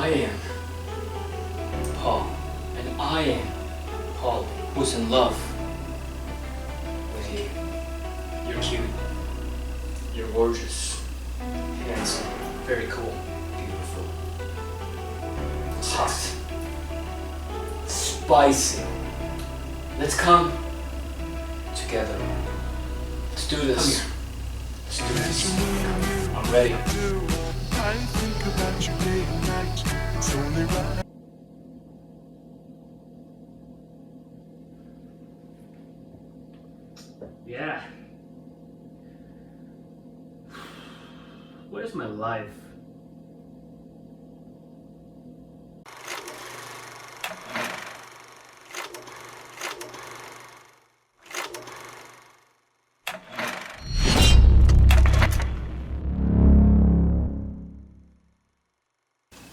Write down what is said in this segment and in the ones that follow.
I am Paul, and I am Paul, who's in love with you. You're cute, you're gorgeous, handsome, very cool, beautiful, hot, spicy. Let's come together. Let's do this. Let's do this. I'm ready. I think about you day and night. It's only right. Yeah. What is my life?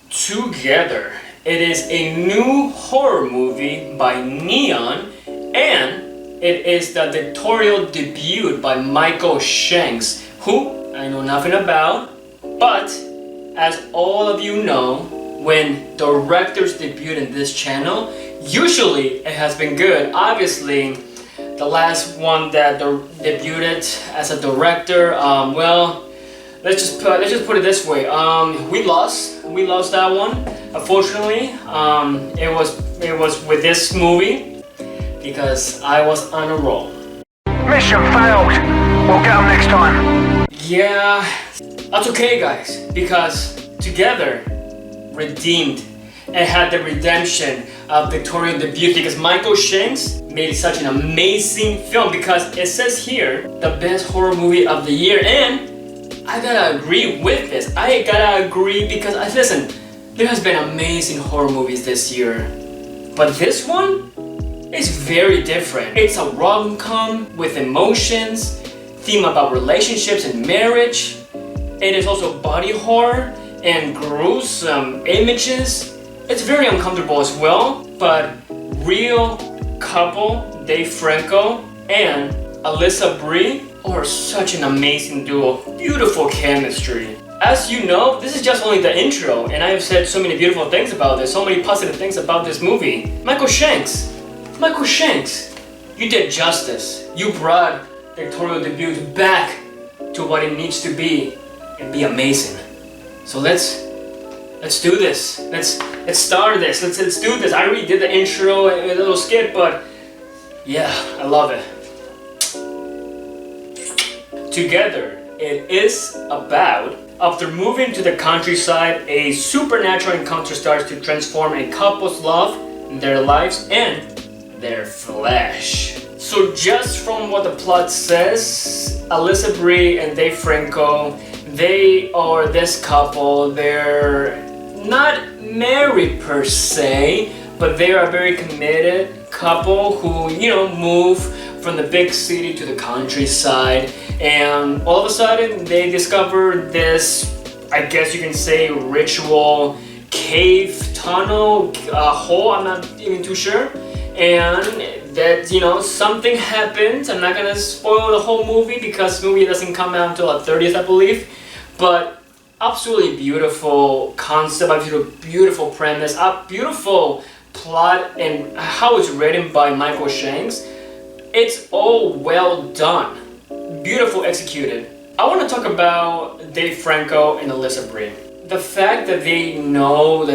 Together. It is a new horror movie by Neon, and it is the directorial debut by Michael Shanks, who I know nothing about, but as all of you know, when directors debut in this channel, usually it has been good. Obviously, the last one that debuted as a director, well, let's just put it this way. We lost that one. Unfortunately, it was with this movie because I was on a roll. Mission failed. We'll get them next time. Yeah, that's okay, guys, because together, redeemed, and had the redemption of directorial debut because Michael Shanks made such an amazing film because it says here the best horror movie of the year, and I gotta agree with this. I gotta agree because listen, there has been amazing horror movies this year, but this one is very different. It's a rom-com with emotions, theme about relationships and marriage. It is also body horror and gruesome images. It's very uncomfortable as well, but real couple Dave Franco and Alyssa Brie are such an amazing duo. Beautiful chemistry. As you know, this is just only the intro, and I have said so many beautiful things about this, so many positive things about this movie. Michael Shanks, you did justice. You brought directorial debut back to what it needs to be and be amazing. So let's do this. Let's start this. Let's do this. I already did the intro and a little skit, but yeah, I love it. Together, it is about, after moving to the countryside, a supernatural encounter starts to transform a couple's love, their lives, and their flesh. So just from what the plot says, Alyssa Brie and Dave Franco, they are this couple. They're not married per se, but they are a very committed couple who, move from the big city to the countryside, and all of a sudden they discover this, I guess you can say, ritual cave tunnel hole. I'm not even too sure, and that something happens. I'm not gonna spoil the whole movie because the movie doesn't come out until the 30th, I believe, but absolutely beautiful concept, absolutely beautiful premise, a beautiful plot, and how it's written by Michael Shanks. It's all well done, beautiful executed. I want to talk about Dave Franco and Alyssa Brie. The fact that they know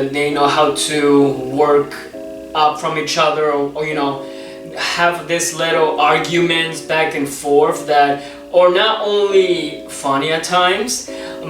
how to work up from each other, or have this little arguments back and forth that are not only funny at times,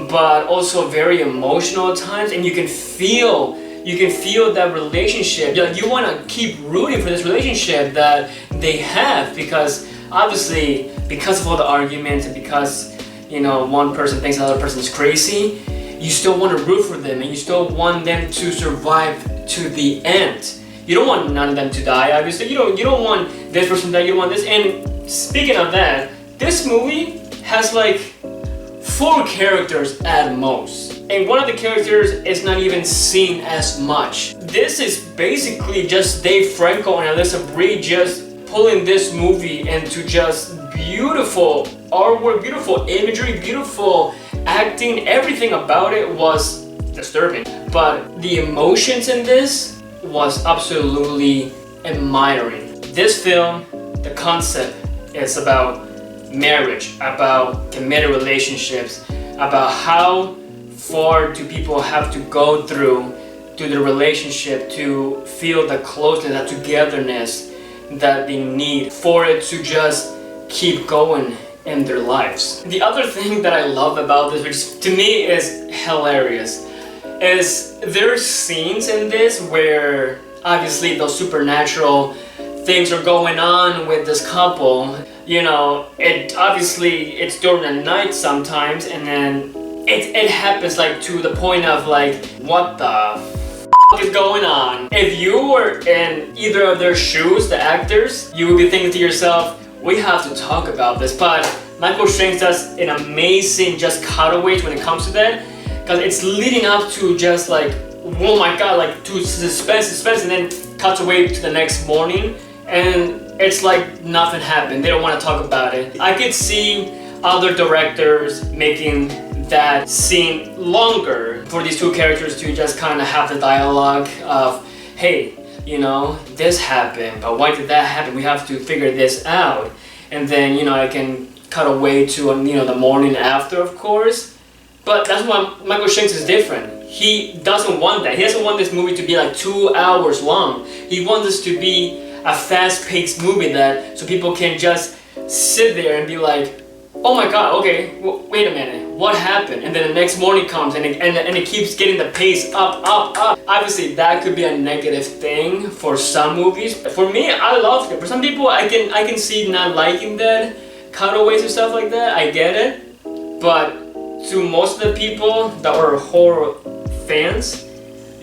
but also very emotional at times, and you can feel that relationship. You want to keep rooting for this relationship that they have, because obviously, because of all the arguments and because one person thinks another person is crazy, you still want to root for them and you still want them to survive to the end. You don't want none of them to die, obviously. You don't want this person to die, you don't want this. And speaking of that, this movie has like 4 characters at most. And one of the characters is not even seen as much. This is basically just Dave Franco and Alyssa Brie just pulling this movie into just beautiful artwork, beautiful imagery, beautiful acting. Everything about it was disturbing. but the emotions in this was absolutely admiring. This film, the concept is about marriage, about committed relationships, about how far do people have to go through to the relationship to feel the closeness, that togetherness that they need for it to just keep going in their lives. The other thing that I love about this, which to me is hilarious, is there's scenes in this where obviously those supernatural things are going on with this couple. You know, it's during the night sometimes, and then it happens like to the point of like, what the f is going on? If you were in either of their shoes, the actors, you would be thinking to yourself, we have to talk about this. But Michael Shanks does an amazing just cutaways when it comes to that, because it's leading up to just like, oh my god, like to suspense, and then cuts away to the next morning, and it's like nothing happened. They don't want to talk about it. I could see other directors making that scene longer for these two characters to just kind of have the dialogue of, hey, you know, this happened, but why did that happen? We have to figure this out. And then, you know, I can cut away to, you know, the morning after, of course. But that's why Michael Shanks is different. He doesn't want that. He doesn't want this movie to be like 2 hours long. He wants this to be a fast-paced movie that so people can just sit there and be like, oh my god, okay, wait a minute, what happened? And then the next morning comes and it keeps getting the pace up. Obviously that could be a negative thing for some movies. For me, I love it. For some people, I can see not liking that, cutaways and stuff like that, I get it. But to most of the people that are horror fans,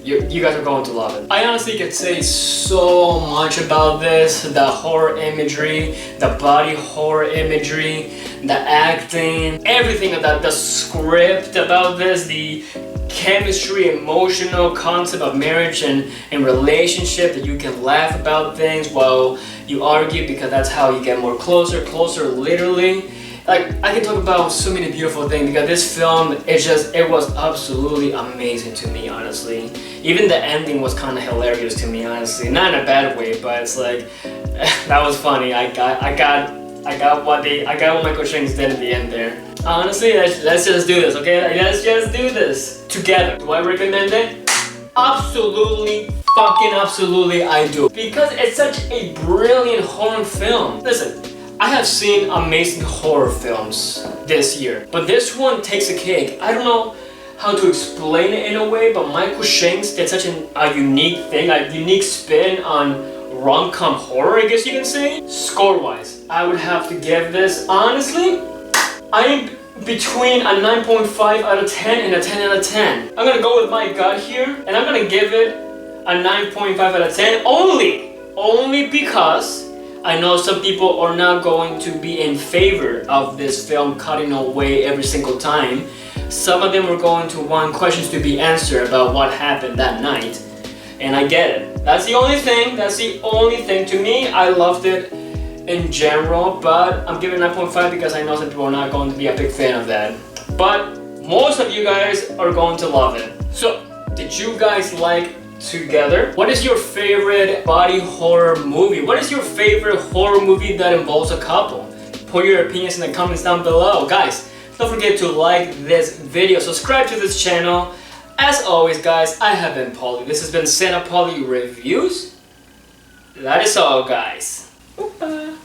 you guys are going to love it. I honestly could say so much about this. The horror imagery, the body horror imagery, the acting, everything about the script about this, the chemistry, emotional concept of marriage and relationship, that you can laugh about things while you argue, because that's how you get more closer, literally. Like, I can talk about so many beautiful things because this film, it was absolutely amazing to me, honestly. Even the ending was kind of hilarious to me, honestly. Not in a bad way, but it's like, that was funny. I got what Michael Shanks did at the end there. Honestly, let's just do this, okay? Let's just do this together. Do I recommend it? Absolutely, fucking absolutely I do. Because it's such a brilliant horror film. Listen, I have seen amazing horror films this year, but this one takes a cake. I don't know how to explain it in a way, but Michael Shanks did such a unique thing, a unique spin on rom-com horror, I guess you can say. Score-wise, I would have to give this, honestly, I am between a 9.5 out of 10 and a 10 out of 10. I'm gonna go with my gut here, and I'm gonna give it a 9.5 out of 10 only because I know some people are not going to be in favor of this film cutting away every single time. Some of them are going to want questions to be answered about what happened that night. And I get it. That's the only thing. To me, I loved it in general, but I'm giving 9.5 because I know some people are not going to be a big fan of that. But most of you guys are going to love it. So, did you guys like Together? What is your favorite body horror movie? What is your favorite horror movie that involves a couple? Put your opinions in the comments down below. Guys, don't forget to like this video, subscribe to this channel. As always, guys, I have been Polly. This has been Santa Polly Reviews. That is all, guys. Bye.